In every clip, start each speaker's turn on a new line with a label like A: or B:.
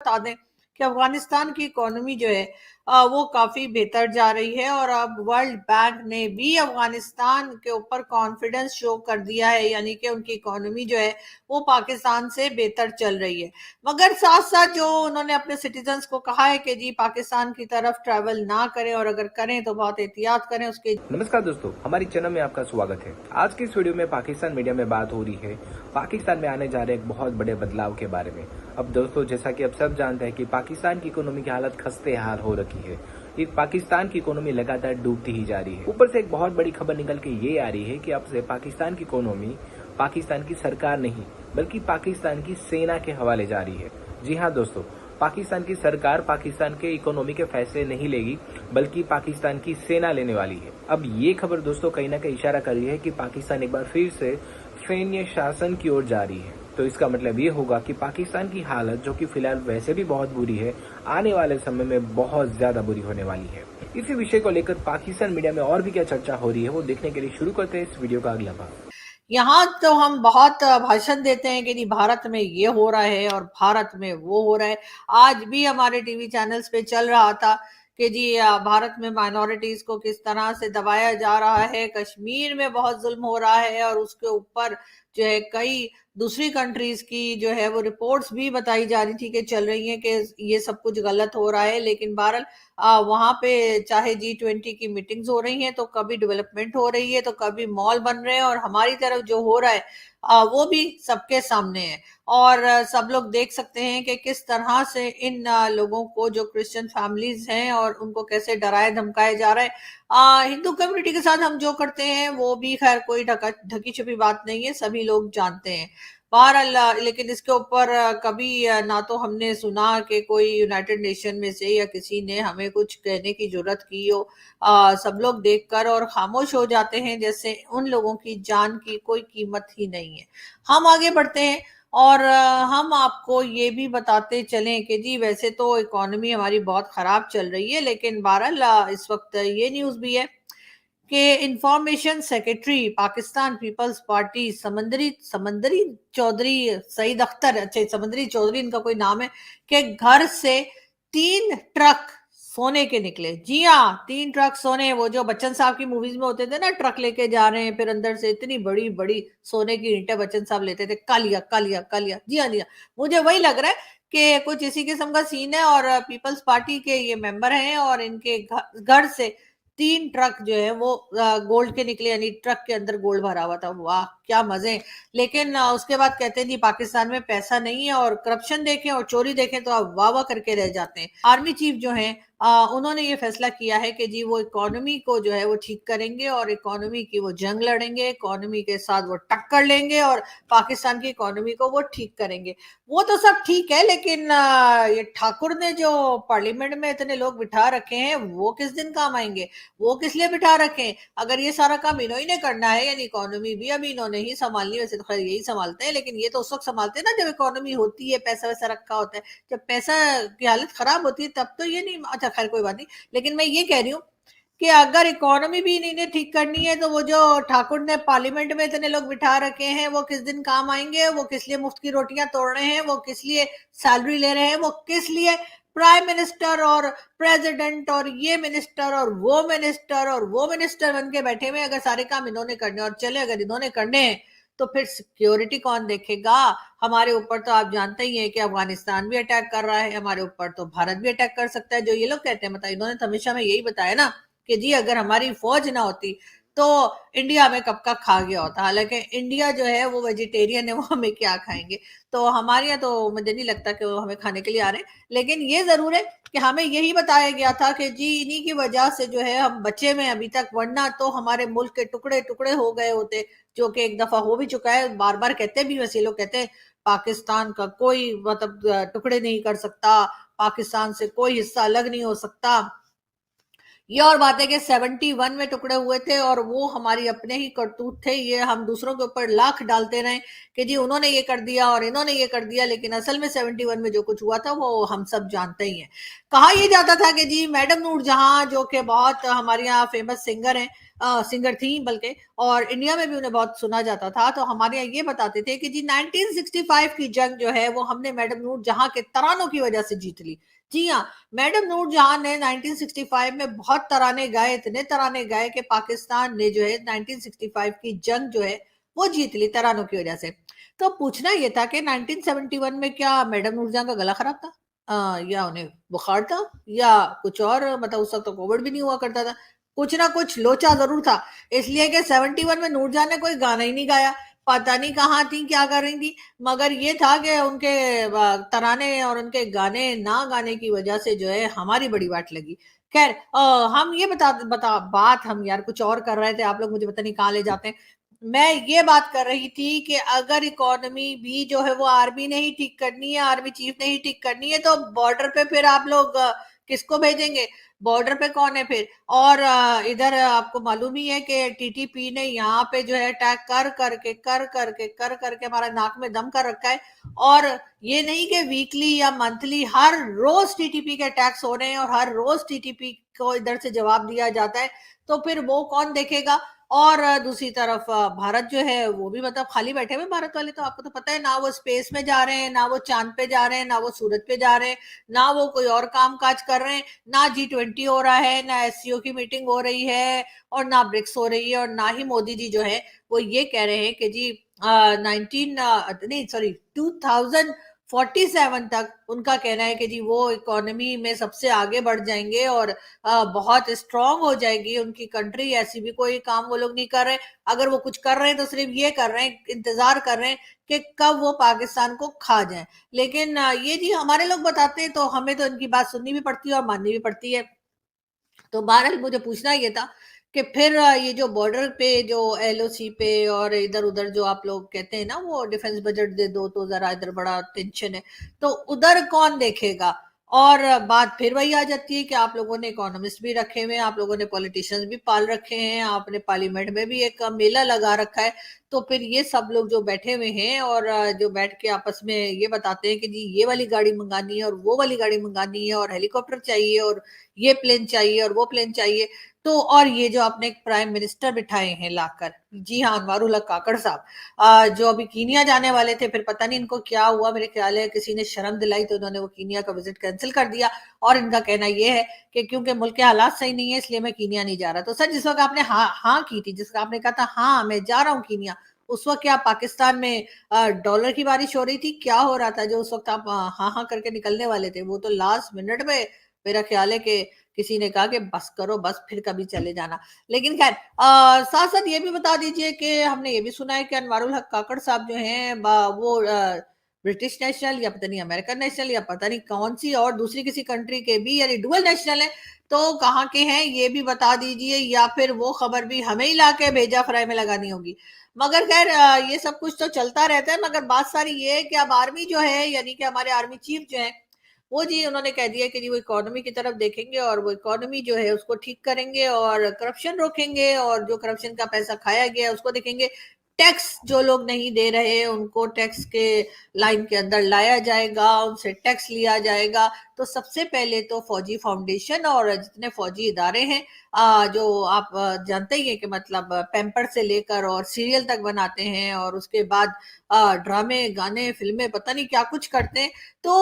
A: बता दें कि अफगानिस्तान की इकोनॉमी जो है वो काफी बेहतर जा रही है और अब वर्ल्ड बैंक ने भी अफगानिस्तान के ऊपर कॉन्फिडेंस शो कर दिया है, यानी कि उनकी इकोनॉमी जो है वो पाकिस्तान से बेहतर चल रही है। मगर साथ साथ जो उन्होंने अपने सिटीजन्स को कहा है कि जी पाकिस्तान की तरफ ट्रैवल ना करें और अगर करें तो बहुत एहतियात करें उसके।
B: नमस्कार दोस्तों, हमारी चैनल में आपका स्वागत है। आज की इस वीडियो में पाकिस्तान मीडिया में बात हो रही है पाकिस्तान में आने जा रहे एक बहुत बड़े बदलाव के बारे में। अब दोस्तों, जैसा कि अब सब जानते हैं कि पाकिस्तान की इकोनॉमी की हालत खस्ते हाल हो रखी है। ये पाकिस्तान की इकोनॉमी लगातार डूबती ही जा रही है। ऊपर से एक बहुत बड़ी खबर निकल के ये आ रही है कि अब से पाकिस्तान की इकोनॉमी पाकिस्तान की सरकार नहीं बल्कि पाकिस्तान की सेना के हवाले जा रही है। जी हाँ दोस्तों, पाकिस्तान की सरकार पाकिस्तान के इकोनॉमी के फैसले नहीं लेगी बल्कि पाकिस्तान की सेना लेने वाली है। अब ये खबर दोस्तों कहीं ना कहीं इशारा कर रही है कि पाकिस्तान एक बार फिर से सैन्य शासन की ओर जा रही है। तो इसका मतलब ये होगा कि पाकिस्तान की हालत, जो कि फिलहाल वैसे भी बहुत बुरी है, आने वाले समय में बहुत ज्यादा बुरी होने वाली है। इसी विषय को लेकर पाकिस्तान मीडिया में और भी क्या चर्चा हो रही है वो देखने के लिए शुरू करते हैं इस वीडियो का अगला भाग।
A: यहाँ तो हम बहुत भाषण देते हैं कि जी भारत में ये हो रहा है और भारत में वो हो रहा है। आज भी हमारे टीवी चैनल्स पे चल रहा था कि जी भारत में माइनॉरिटीज को किस तरह से दबाया जा रहा है, कश्मीर में बहुत जुल्म हो रहा है और उसके ऊपर जो है कई दूसरी कंट्रीज की जो है वो रिपोर्ट्स भी बताई जा रही थी कि चल रही है कि ये सब कुछ गलत हो रहा है। लेकिन बहरहाल वहां पे चाहे G20 की मीटिंग्स हो रही हैं तो कभी डेवलपमेंट हो रही है तो कभी मॉल बन रहे हैं और हमारी तरफ जो हो रहा है वो भी सबके सामने है। और सब लोग देख सकते हैं कि किस तरह से इन लोगों को जो क्रिश्चियन फैमिलीज हैं और उनको कैसे डराए धमकाए जा रहा है। हिंदू कम्युनिटी के साथ हम जो करते हैं वो भी खैर कोई ढकी छुपी बात नहीं है, सभी लोग जानते हैं। बहरहाल लेकिन इसके ऊपर कभी ना तो हमने सुना कि कोई यूनाइटेड नेशन में से या किसी ने हमें कुछ कहने की जरूरत की हो। सब लोग देखकर और खामोश हो जाते हैं जैसे उन लोगों की जान की कोई कीमत ही नहीं है। हम आगे बढ़ते हैं और हम आपको ये भी बताते चलें कि जी वैसे तो इकोनॉमी हमारी बहुत खराब चल रही है, लेकिन बहरहाल इस वक्त ये न्यूज़ भी है कि इंफॉर्मेशन सेक्रेटरी पाकिस्तान पीपल्स पार्टी समंदरी समंदरी चौधरी सईद अख्तर, अच्छा समंदरी चौधरी इनका कोई नाम है, कि घर से 3 ट्रक सोने के निकले। जी हाँ, 3 ट्रक सोने, वो जो बच्चन साहब की मूवीज में होते थे ना, ट्रक लेके जा रहे हैं फिर अंदर से इतनी बड़ी बड़ी सोने की ईंटें बच्चन साहब लेते थे। कालिया कालिया कालिया, जी हाँ जी हाँ, मुझे वही लग रहा है कि कुछ इसी किस्म का सीन है। और पीपल्स पार्टी के ये मेंबर हैं और इनके घर से 3 ट्रक जो है वो गोल्ड के निकले, यानी ट्रक के अंदर गोल्ड भरा हुआ था। वाह क्या मजे। लेकिन उसके बाद कहते हैं जी पाकिस्तान में पैसा नहीं है, और करप्शन देखें और चोरी देखें तो आप वाह वाह करके रह जाते हैं। आर्मी चीफ जो है उन्होंने ये फैसला किया है कि जी वो इकोनॉमी को जो है वो ठीक करेंगे और इकोनॉमी की वो जंग लड़ेंगे, इकोनॉमी के साथ वो टक्कर लेंगे और पाकिस्तान की इकोनॉमी को वो ठीक करेंगे। वो तो सब ठीक है, लेकिन ये ठाकुर ने जो पार्लियामेंट में इतने लोग बिठा रखे हैं वो किस दिन काम आएंगे? वो किस लिए बिठा रखे? अगर ये सारा काम इन्हों ही ने करना है, यानी इकोनॉमी भी अभी इन्होंने ही संभालनी, वैसे तो खैर यही संभालते हैं, लेकिन ये तो उस वक्त संभालते हैं ना जब इकोनॉमी होती है, पैसा वैसा रखा होता है। जब पैसा की हालत खराब होती है तब तो ये नहीं। अच्छा खैर कोई बात नहीं, लेकिन मैं ये कह रही हूँ कि अगर इकोनॉमी भी इन्हें ठीक करनी है तो वो जो ठाकुर ने पार्लियामेंट में इतने लोग बिठा रखे हैं वो किस दिन काम आएंगे? वो किस लिए मुफ्त की रोटियां तोड़ रहे हैं? वो किस लिए सैलरी ले रहे हैं? वो किस लिए प्राइम मिनिस्टर और प्रेसिडेंट और ये मिनिस्टर और वो मिनिस्टर बन के बैठे हुए? अगर सारे काम इन्होंने करने और चले अगर इन्होंने करने हैं तो फिर सिक्योरिटी कौन देखेगा? हमारे ऊपर तो आप जानते ही हैं कि अफगानिस्तान भी अटैक कर रहा है, हमारे ऊपर तो भारत भी अटैक कर सकता है। जो ये लोग कहते हैं, मतलब इन्होंने तो हमेशा में यही बताया ना कि जी अगर हमारी फौज ना होती तो इंडिया हमें कब का खा गया होता। हालांकि इंडिया जो है वो वेजिटेरियन है, वो हमें क्या खाएंगे? तो हमारे यहाँ तो मुझे नहीं लगता कि वो हमें खाने के लिए आ रहे हैं। लेकिन ये जरूर है कि हमें यही बताया गया था कि जी इन्हीं की वजह से जो है हम बचे में अभी तक, वरना तो हमारे मुल्क के टुकड़े टुकड़े हो गए होते, जो कि एक दफा हो भी चुका है। बार बार कहते भी, वैसे लोग कहते हैं पाकिस्तान का कोई मतलब टुकड़े नहीं कर सकता, पाकिस्तान से कोई हिस्सा अलग नहीं हो सकता। ये और बात है कि 71 में टुकड़े हुए थे और वो हमारी अपने ही करतूत थे। ये हम दूसरों के ऊपर लाख डालते रहे कि जी उन्होंने ये कर दिया और इन्होंने ये कर दिया, लेकिन असल में 71 में जो कुछ हुआ था वो हम सब जानते ही हैं। कहा यह जाता था कि जी मैडम नूर जहां, जो कि बहुत हमारे यहाँ फेमस सिंगर हैं, सिंगर थी बल्कि, और इंडिया में भी उन्हें बहुत सुना जाता था। तो हमारे यहाँ ये बताते थे कि जी 1965 की जंग जो है वो हमने मैडम नूर जहां के तरानों की वजह से जीत ली। जी हाँ, मैडम नूर जहां ने 1965 में बहुत तराने गाए, इतने तराने गाए कि पाकिस्तान ने जो है 1965 की जंग जो है वो जीत ली तरानों की वजह से। तो पूछना ये था कि 1971 में क्या मैडम नूरजहां का गला खराब था, या उन्हें बुखार था, या कुछ और, मतलब उस वक्त तो कोविड भी नहीं हुआ करता था, कुछ ना कुछ लोचा जरूर था। इसलिए कि 71 में नूरजहां ने कोई गाना ही नहीं गाया, पता नहीं कहाँ थी, क्या कर रही थी। मगर ये था कि उनके तराने और उनके गाने ना गाने की वजह से जो है हमारी बड़ी वाट लगी। खैर, हम ये बता बता बात हम यार कुछ और कर रहे थे, आप लोग मुझे पता नहीं कहाँ ले जाते हैं। मैं ये बात कर रही थी कि अगर इकोनॉमी भी जो है वो आर्मी ने ही ठीक करनी है, आर्मी चीफ ने ही ठीक करनी है, तो बॉर्डर पे फिर आप लोग किसको भेजेंगे? बॉर्डर पे कौन है फिर? और इधर आपको मालूम ही है कि टीटीपी ने यहाँ पे जो है अटैक कर करके हमारा नाक में दम कर रखा है। और ये नहीं कि वीकली या मंथली, हर रोज टीटीपी के अटैक्स हो रहे हैं और हर रोज टीटीपी को इधर से जवाब दिया जाता है। तो फिर वो कौन देखेगा? और दूसरी तरफ भारत जो है वो भी मतलब खाली बैठे हुए भारत वाले, तो आपको तो पता है ना, वो स्पेस में जा रहे हैं, ना वो चांद पे जा रहे हैं, ना वो सूरज पे जा रहे हैं, ना वो कोई और काम काज कर रहे हैं, ना G20 हो रहा है, ना एससीओ की मीटिंग हो रही है, और ना ब्रिक्स हो रही है, और ना ही मोदी जी जो है वो ये कह रहे हैं कि जी 19 नहीं सॉरी 2047 तक उनका कहना है कि जी वो इकोनॉमी में सबसे आगे बढ़ जाएंगे और बहुत स्ट्रांग हो जाएगी उनकी कंट्री। ऐसी भी कोई काम वो लोग नहीं कर रहे। अगर वो कुछ कर रहे हैं तो सिर्फ ये कर रहे हैं, इंतजार कर रहे हैं कि कब वो पाकिस्तान को खा जाए। लेकिन ये जी हमारे लोग बताते हैं तो हमें तो इनकी बात सुननी भी पड़ती है और माननी भी पड़ती है। तो बहरहाल मुझे पूछना ये था कि फिर ये जो बॉर्डर पे जो एलओसी पे और इधर उधर जो आप लोग कहते हैं ना वो डिफेंस बजट दे दो तो जरा इधर बड़ा टेंशन है, तो उधर कौन देखेगा? और बात फिर वही आ जाती है कि आप लोगों ने इकोनॉमिस्ट भी रखे हुए हैं, आप लोगों ने पॉलिटिशियंस भी पाल रखे हैं, आपने पार्लियामेंट में भी एक मेला लगा रखा है। तो फिर ये सब लोग जो बैठे हुए हैं और जो बैठ के आपस में ये बताते हैं कि जी ये वाली गाड़ी मंगानी है और वो वाली गाड़ी मंगानी है और हेलीकॉप्टर चाहिए और ये प्लेन चाहिए और वो प्लेन चाहिए। तो और ये जो आपने एक प्राइम मिनिस्टर बिठाए हैं लाकर, जी हाँ, अनवारुल हक काकड़ साहब, जो अभी कीनिया जाने वाले थे, फिर पता नहीं इनको क्या हुआ, मेरे ख्याल है किसी ने शर्म दिलाई तो उन्होंने वो कीनिया का विजिट कैंसिल कर दिया। और इनका कहना ये है कि क्योंकि मुल्क के हालात सही नहीं है इसलिए मैं कीनिया नहीं जा रहा। तो सर, जिस वक्त आपने हाँ की थी, जिस वक्त आपने कहा था हाँ मैं जा रहा हूँ कीनिया, उस वक्त क्या पाकिस्तान में डॉलर की बारिश हो रही थी? क्या हो रहा था जो उस वक्त आप हाँ हाँ करके निकलने वाले थे? वो तो लास्ट मिनट में मेरा ख्याल है कि किसी ने कहा कि बस करो, बस फिर कभी चले जाना। लेकिन खैर, साथ साथ ये भी बता दीजिए कि हमने ये भी सुना है कि अनवारुल हक काकड़ साहब जो हैं वो ब्रिटिश नेशनल या पता नहीं अमेरिकन नेशनल या पता नहीं कौन सी और दूसरी किसी कंट्री के भी, यानी डुअल नेशनल है। तो कहाँ के हैं ये भी बता दीजिए, या फिर वो खबर भी हमें ही ला के भेजा फ्राई में लगानी होगी। मगर खैर, ये सब कुछ तो चलता रहता है। मगर बात सारी ये है कि अब आर्मी जो है, यानी कि हमारे आर्मी चीफ जो है, वो जी उन्होंने कह दिया कि जी वो इकोनॉमी की तरफ देखेंगे और वो इकोनॉमी जो है उसको ठीक करेंगे और करप्शन रोकेंगे, और जो करप्शन का पैसा खाया गया है उसको देखेंगे। टैक्स जो लोग नहीं दे रहे उनको टैक्स के लाइन के अंदर लाया जाएगा, उनसे टैक्स लिया जाएगा। तो सबसे पहले तो फौजी फाउंडेशन और जितने फौजी इदारे हैं, जो आप जानते ही हैं कि मतलब पैम्पर से लेकर और सीरियल तक बनाते हैं, और उसके बाद ड्रामे, गाने, फिल्में, पता नहीं क्या कुछ करते हैं। तो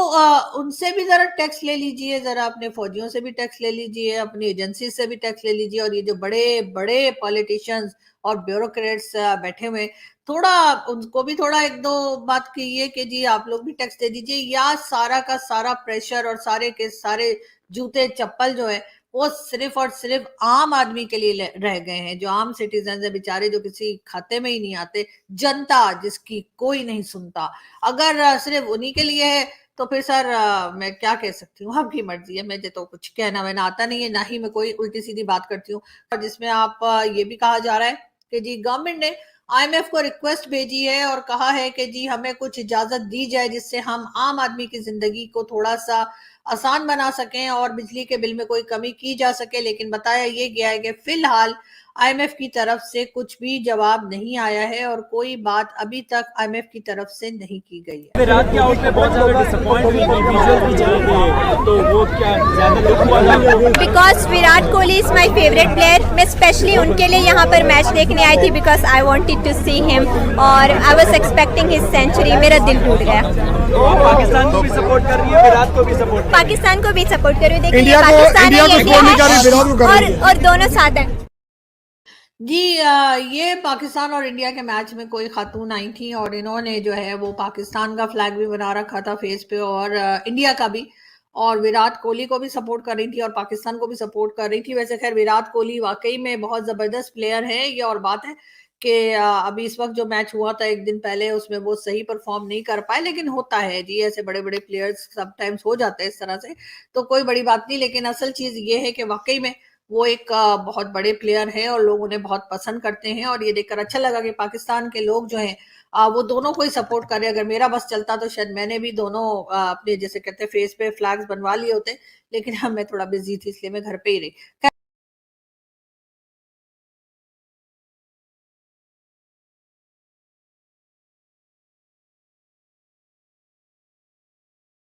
A: उनसे भी जरा टैक्स ले लीजिए, जरा अपने फौजियों से भी टैक्स ले लीजिए, अपनी एजेंसी से भी टैक्स ले लीजिए, और ये जो बड़े बड़े पॉलिटिशियंस और ब्यूरोक्रेट्स बैठे हुए, थोड़ा उनको भी थोड़ा एक दो बात कहिए कि जी आप लोग भी टैक्स दे दीजिए, या सारा का सारा प्रेशर और सारे के सारे जूते चप्पल जो है वो सिर्फ और सिर्फ आम आदमी के लिए रह गए हैं, जो आम सिटीजन है बेचारे, जो किसी खाते में ही नहीं आते, जनता जिसकी कोई नहीं सुनता। अगर सिर्फ उन्हीं के लिए है तो फिर सर, मैं क्या कह सकती हूँ, आपकी मर्जी है। मुझे तो कुछ कहना वहना आता नहीं है, ना ही मैं कोई उल्टी सीधी बात करती हूँ। जिसमें आप ये भी कहा जा रहा है कि जी गवर्नमेंट ने आईएमएफ को रिक्वेस्ट भेजी है और कहा है कि जी हमें कुछ इजाजत दी जाए जिससे हम आम आदमी की जिंदगी को थोड़ा सा आसान बना सकें और बिजली के बिल में कोई कमी की जा सके। लेकिन बताया ये गया है कि फिलहाल आईएमएफ की तरफ से कुछ भी जवाब नहीं आया है और कोई बात अभी तक आईएमएफ की तरफ से नहीं की गई है।
C: रात के आउट पे बहुत ज्यादा डिसअपॉइंट हुई थी, विजुअल भी चले थे, तो वो क्या ज्यादा दुख हुआ था?
D: Because Virat Kohli is my favourite player. मैं स्पेशली उनके लिए यहाँ पर मैच देखने आई थी because I wanted to see him और I was expecting his century. मेरा दिल टूट गया।
C: तो आप पाकिस्तान को भी सपोर्ट कर रही है, विराट को भी सपोर्ट?
D: पाकिस्तान को भी सपोर्ट करूँ। देखिए
E: इंडिया को
D: पाकिस्तान
E: इंडिया
D: है,
E: को
D: ये
E: सपोर्ट नहीं
D: इंडिया
E: कर रही, विराट को कर रही है।
D: और दोनों साथ हैं।
A: जी ये पाकिस्तान और इंडिया के मैच में कोई खातून आई थी और इन्होंने जो है वो पाकिस्तान का फ्लैग भी बना रखा था फेस पे और इंडिया का भी, और विराट कोहली को भी सपोर्ट कर रही थी और पाकिस्तान को भी सपोर्ट कर रही थी। वैसे खैर विराट कोहली वाकई में बहुत जबरदस्त प्लेयर है, ये और बात है कि अभी इस वक्त जो मैच हुआ था एक दिन पहले उसमें वो सही परफॉर्म नहीं कर पाए, लेकिन होता है जी, ऐसे बड़े बड़े प्लेयर्स समटाइम्स हो जाते हैं इस तरह से, तो कोई बड़ी बात नहीं। लेकिन असल चीज ये है कि वाकई में वो एक बहुत बड़े प्लेयर है और लोग उन्हें बहुत पसंद करते हैं और ये देखकर अच्छा लगा कि पाकिस्तान के लोग जो हैं वो दोनों को ही सपोर्ट कर रहे हैं। अगर मेरा बस चलता तो शायद मैंने भी दोनों अपने जैसे कहते हैं फेस पे फ्लैग्स बनवा लिए होते, लेकिन मैं थोड़ा बिजी थी इसलिए मैं घर पे ही रही।